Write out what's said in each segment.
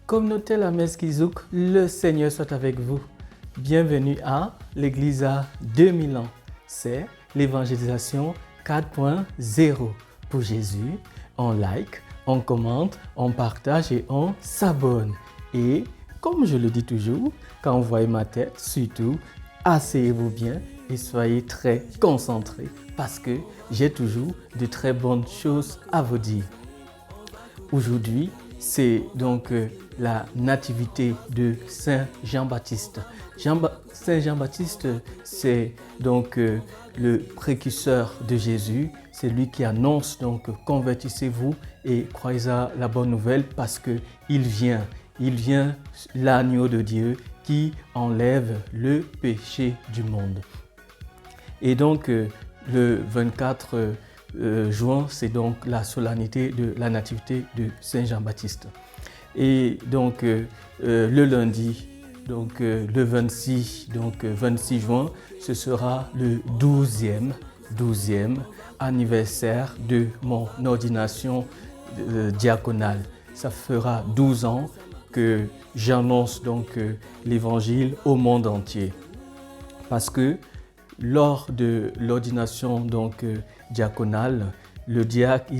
Communauté La Messe Kizouk, le Seigneur soit avec vous. Bienvenue à l'Église à 2000 ans. C'est l'évangélisation 4.0 pour Jésus. On like, on commente, on partage et on s'abonne. Et comme je le dis toujours, quand vous voyez ma tête, surtout, asseyez-vous bien et soyez très concentrés parce que j'ai toujours de très bonnes choses à vous dire. Aujourd'hui, c'est donc la nativité de Saint Jean-Baptiste. Saint Jean-Baptiste, c'est donc le précurseur de Jésus. C'est lui qui annonce donc convertissez-vous et croyez à la bonne nouvelle parce que il vient l'agneau de Dieu qui enlève le péché du monde. Et donc le 24 juin, c'est donc la solennité de la nativité de Saint Jean-Baptiste. Et donc le lundi, donc le 26 juin, ce sera le 12e anniversaire de mon ordination diaconale. Ça fera 12 ans que j'annonce donc l'évangile au monde entier. Parce que lors de l'ordination donc diaconale, le diacre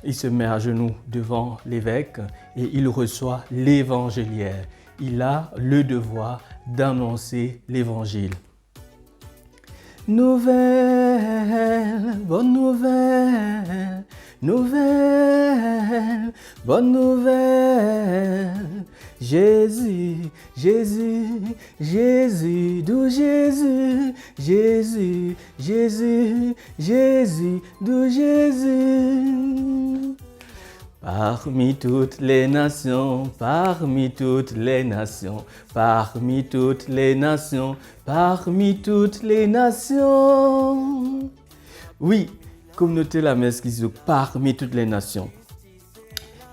il se met à genoux devant l'évêque et il reçoit l'évangéliaire. Il a le devoir d'annoncer l'évangile. Nouvelle, bonne nouvelle, nouvelle, bonne nouvelle. Jésus, Jésus, Jésus, d'où Jésus, Jésus, Jésus, Jésus, d'où Jésus. Parmi toutes les nations, parmi toutes les nations, parmi toutes les nations, parmi toutes les nations. Oui, communauté La Messe Kizouk, parmi toutes les nations.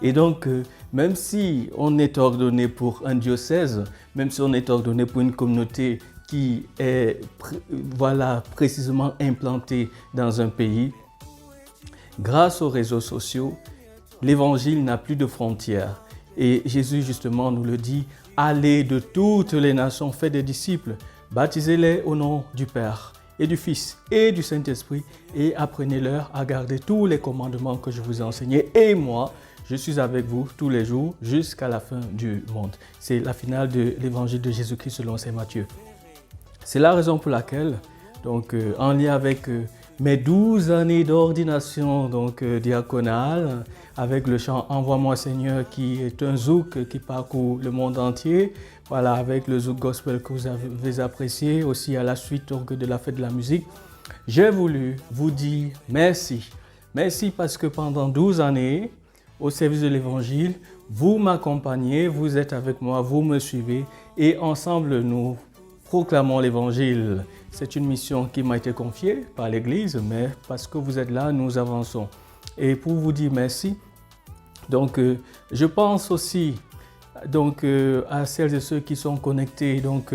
Et donc, même si on est ordonné pour un diocèse, même si on est ordonné pour une communauté qui est précisément implantée dans un pays, grâce aux réseaux sociaux, l'évangile n'a plus de frontières. Et Jésus justement nous le dit, allez de toutes les nations, faites des disciples, baptisez-les au nom du Père et du Fils et du Saint-Esprit et apprenez-leur à garder tous les commandements que je vous ai enseignés. Et moi, je suis avec vous tous les jours jusqu'à la fin du monde. C'est la finale de l'évangile de Jésus-Christ selon Saint Matthieu. C'est la raison pour laquelle, donc, en lien avec mes 12 années d'ordination diaconale, avec le chant « Envoie-moi Seigneur » qui est un zouk qui parcourt le monde entier, voilà, avec le zouk gospel que vous avez apprécié, aussi à la suite donc, de la fête de la musique, j'ai voulu vous dire merci. Merci parce que pendant 12 années, au service de l'Évangile, vous m'accompagnez, vous êtes avec moi, vous me suivez et ensemble nous proclamons l'Évangile. C'est une mission qui m'a été confiée par l'Église, mais parce que vous êtes là, nous avançons. Et pour vous dire merci, donc je pense aussi donc à celles et ceux qui sont connectés donc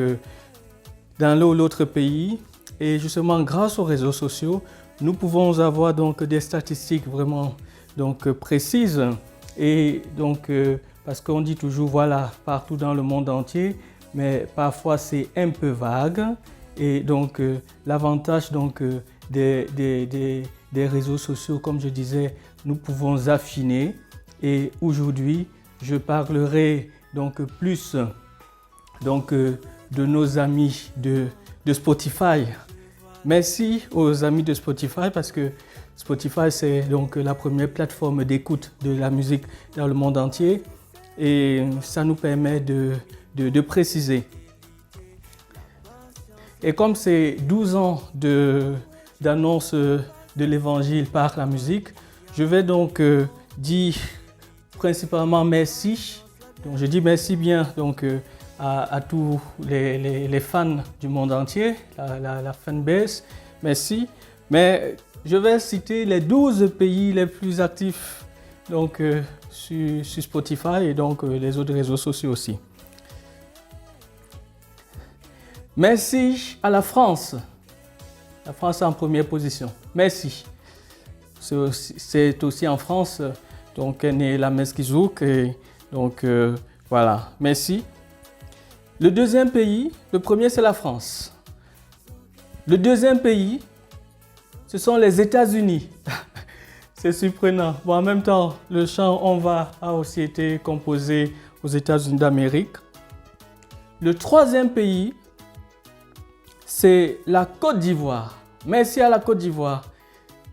dans l'un ou l'autre pays. Et justement, grâce aux réseaux sociaux, nous pouvons avoir donc des statistiques vraiment donc précises et donc parce qu'on dit toujours voilà partout dans le monde entier, mais parfois c'est un peu vague et donc l'avantage donc des réseaux sociaux, comme je disais, nous pouvons affiner et aujourd'hui je parlerai donc plus donc de nos amis de Spotify. Merci aux amis de Spotify parce que Spotify, c'est donc la première plateforme d'écoute de la musique dans le monde entier et ça nous permet de préciser. Et comme c'est 12 ans d'annonce de l'évangile par la musique, je vais donc dire principalement merci. Donc je dis merci bien donc, à tous les fans du monde entier, la fanbase, merci. Mais je vais citer les 12 pays les plus actifs donc, sur Spotify et donc les autres réseaux sociaux aussi. Merci à la France. La France est en première position. Merci. C'est aussi en France donc est née la Messe Kizouk et Donc voilà, merci. Le deuxième pays, le premier c'est la France. Le deuxième pays, ce sont les États-Unis. C'est surprenant. Bon, en même temps, le chant On va a aussi été composé aux États-Unis d'Amérique. Le troisième pays, c'est la Côte d'Ivoire. Merci à la Côte d'Ivoire.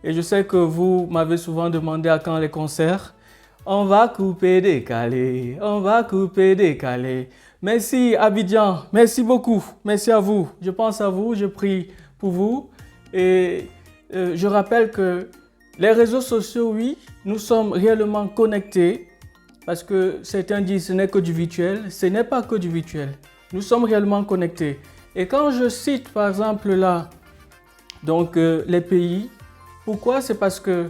Et je sais que vous m'avez souvent demandé à quand les concerts. On va couper, décaler, on va couper, décaler. Merci Abidjan, merci beaucoup, merci à vous. Je pense à vous, je prie pour vous. Et je rappelle que les réseaux sociaux, oui, nous sommes réellement connectés. Parce que certains disent ce n'est que du virtuel. Ce n'est pas que du virtuel. Nous sommes réellement connectés. Et quand je cite par exemple là, donc les pays, pourquoi? C'est parce que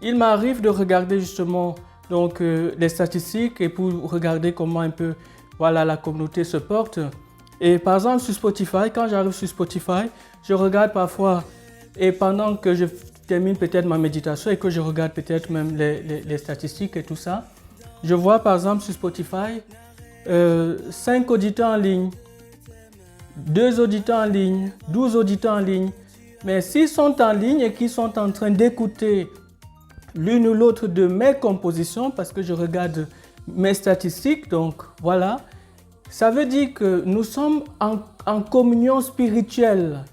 il m'arrive de regarder justement donc les statistiques et pour regarder comment un peu voilà, la communauté se porte. Et par exemple sur Spotify, quand j'arrive sur Spotify, je regarde parfois et pendant que je termine peut-être ma méditation et que je regarde peut-être même les statistiques et tout ça, je vois par exemple sur Spotify 5 auditeurs en ligne, 2 auditeurs en ligne, 12 auditeurs en ligne. Mais s'ils sont en ligne et qu'ils sont en train d'écouter l'une ou l'autre de mes compositions, parce que je regarde mes statistiques, donc voilà, ça veut dire que nous sommes en communion spirituelle.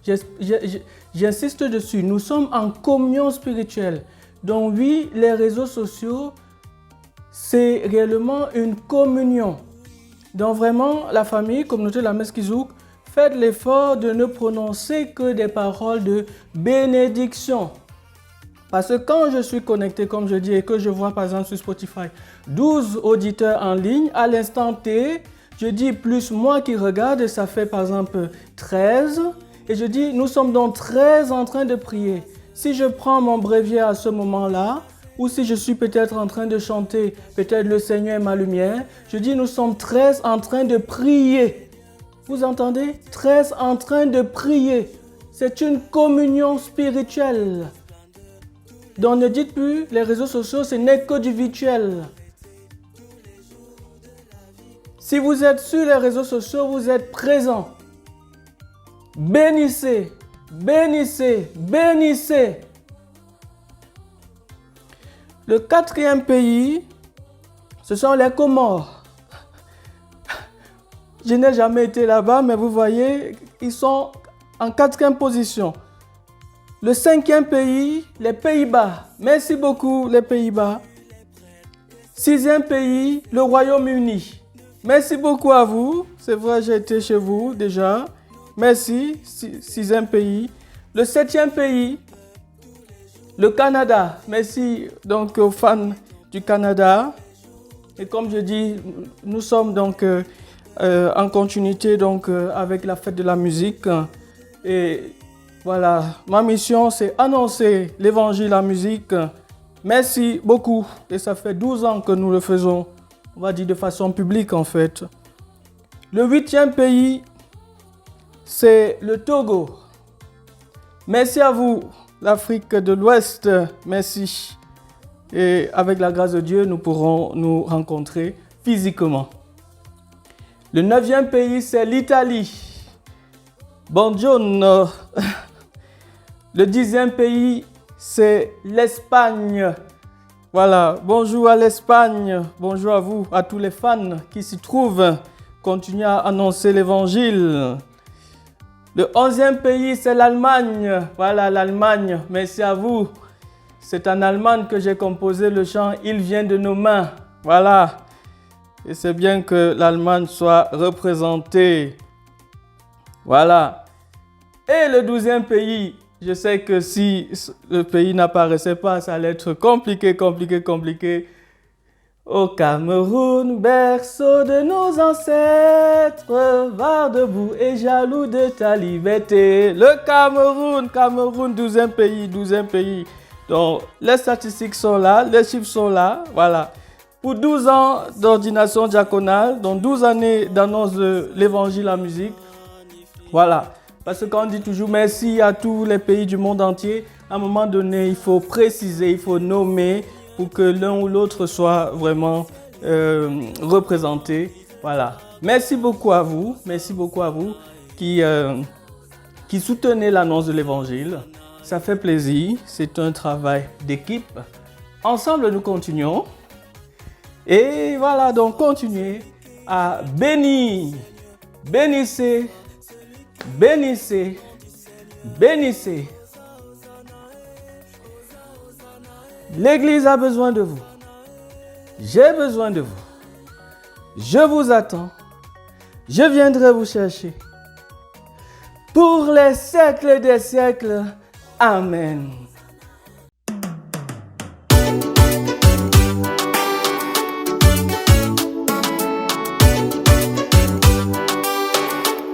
J'insiste dessus, nous sommes en communion spirituelle. Donc oui, les réseaux sociaux, c'est réellement une communion. Donc vraiment, la famille, communauté de la Messe Kizouk, faites l'effort de ne prononcer que des paroles de bénédiction. Parce que quand je suis connecté, comme je dis, et que je vois par exemple sur Spotify 12 auditeurs en ligne, à l'instant T, je dis plus moi qui regarde, et ça fait par exemple 13. Et je dis, nous sommes donc 13 en train de prier. Si je prends mon bréviaire à ce moment-là, ou si je suis peut-être en train de chanter, peut-être le Seigneur est ma lumière, je dis, nous sommes 13 en train de prier. Vous entendez? 13 en train de prier. C'est une communion spirituelle. Donc ne dites plus, les réseaux sociaux, ce n'est que du virtuel. Si vous êtes sur les réseaux sociaux, vous êtes présent. Bénissez, bénissez, bénissez. Le quatrième pays, ce sont les Comores. Je n'ai jamais été là-bas, mais vous voyez, ils sont en 4e position. Le 5e pays, les Pays-Bas. Merci beaucoup, les Pays-Bas. 6e pays, le Royaume-Uni. Merci beaucoup à vous. C'est vrai, j'ai été chez vous déjà. Merci, 6e pays. Le 7e pays, le Canada. Merci donc aux fans du Canada. Et comme je dis, nous sommes donc en continuité donc, avec la fête de la musique. Et voilà, ma mission c'est annoncer l'évangile en musique. Merci beaucoup. Et ça fait 12 ans que nous le faisons, on va dire de façon publique en fait. Le 8e pays, c'est le Togo. Merci à vous, l'Afrique de l'Ouest. Merci. Et avec la grâce de Dieu, nous pourrons nous rencontrer physiquement. Le 9e pays, c'est l'Italie. Buongiorno. Le 10e pays, c'est l'Espagne. Voilà, bonjour à l'Espagne. Bonjour à vous, à tous les fans qui s'y trouvent. Continuez à annoncer l'évangile. Le 11e pays, c'est l'Allemagne. Voilà, l'Allemagne. Merci à vous. C'est en Allemagne que j'ai composé le chant « Il vient de nos mains ». Voilà. Et c'est bien que l'Allemagne soit représentée. Voilà. Et le 12e pays, je sais que si le pays n'apparaissait pas, ça allait être compliqué. Au Cameroun, berceau de nos ancêtres, var debout et jaloux de ta liberté. Le Cameroun, 12e pays. Donc, les statistiques sont là, les chiffres sont là, voilà. Pour 12 ans d'ordination diaconale, donc 12 années d'annonce de l'évangile en musique, voilà. Parce que quand on dit toujours merci à tous les pays du monde entier, à un moment donné, il faut préciser, il faut nommer pour que l'un ou l'autre soit vraiment représenter. Voilà. Merci beaucoup à vous qui soutenez l'annonce de l'Évangile. Ça fait plaisir, c'est un travail d'équipe. Ensemble, nous continuons. Et voilà, donc continuez à bénir. Bénissez, bénissez, bénissez. L'Église a besoin de vous. J'ai besoin de vous. Je vous attends. Je viendrai vous chercher. Pour les siècles des siècles. Amen.